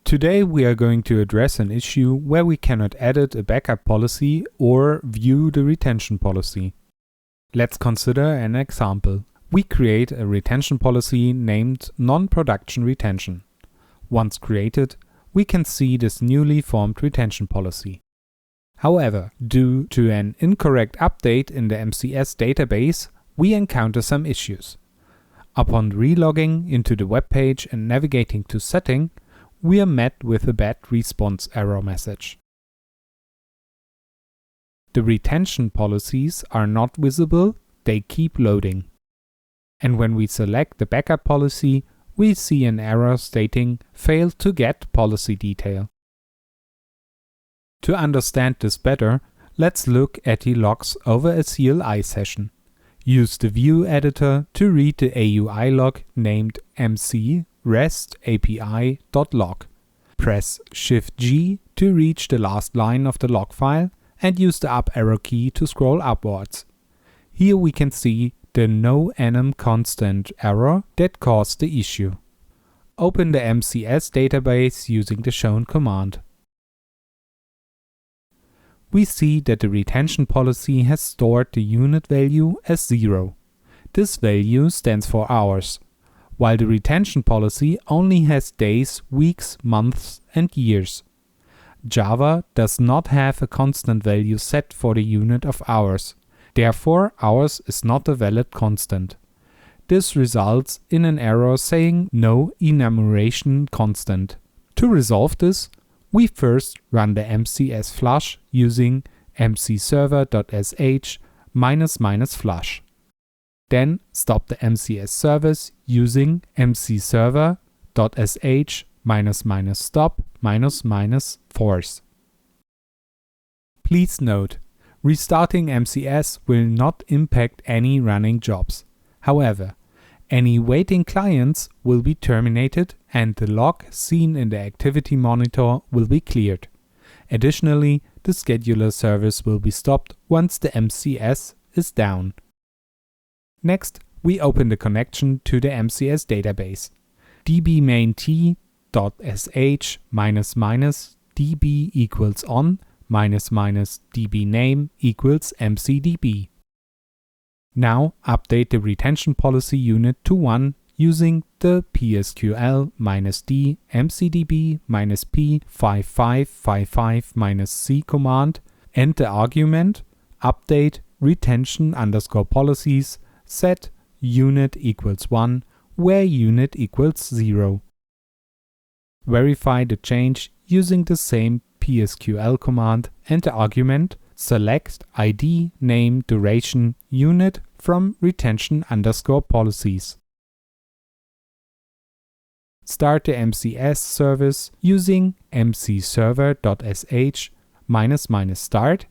Today we are going to address an issue where we cannot edit a backup policy or view the retention policy. Let's consider an example. We create a retention policy named non-production retention. Once created, we can see this newly formed retention policy. However, due to an incorrect update in the MCS database, we encounter some issues. Upon relogging into the web page and navigating to Setting, we are met with a bad response error message. The retention policies are not visible, they keep loading. And when we select the backup policy, we see an error stating failed to get policy detail. To understand this better, let's look at the logs over a CLI session. Use the view editor to read the AUI log named mc rest api.log. Press Shift-G to reach the last line of the log file and use the up arrow key to scroll upwards. Here we can see the no enum constant error that caused the issue. Open the MCS database using the shown command. We see that the retention policy has stored the unit value as 0. This value stands for hours, while the retention policy only has days, weeks, months, and years. Java does not have a constant value set for the unit of hours. Therefore, hours is not a valid constant. This results in an error saying no enumeration constant. To resolve this, we first run the MCS flush using mcserver.sh --flush. Then stop the MCS service using mcserver.sh --stop --force. Please note, restarting MCS will not impact any running jobs. However, any waiting clients will be terminated and the log seen in the activity monitor will be cleared. Additionally, the scheduler service will be stopped once the MCS is down. Next, we open the connection to the MCS database. dbmaint.sh --db equals on --dbname equals mcdb. Now update the retention policy unit to 1 using the psql-d mcdb-p5555-c command and the argument update retention_policies set unit equals 1 where unit equals 0. Verify the change using the same psql command and the argument select ID, name, duration, unit from retention_policies. Start the MCS service using mcserver.sh --start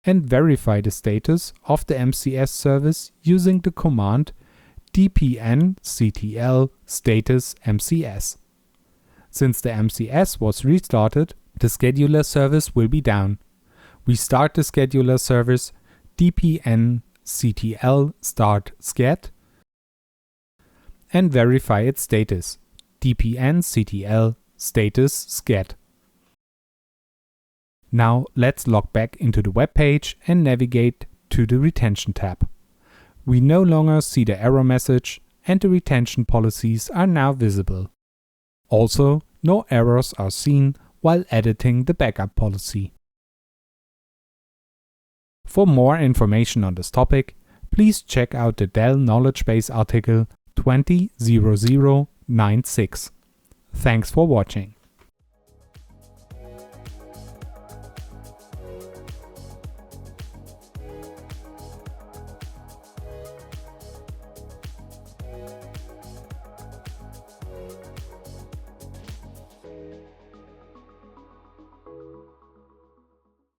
and verify the status of the MCS service using the command dpnctl status mcs. Since the MCS was restarted, the scheduler service will be down. We start the scheduler service dpnctl start sched and verify its status dpnctl status sched. Now let's log back into the web page and navigate to the retention tab. We no longer see the error message and the retention policies are now visible. Also, no errors are seen while editing the backup policy. For more information on this topic, please check out the Dell Knowledge Base article 200096. Thanks for watching.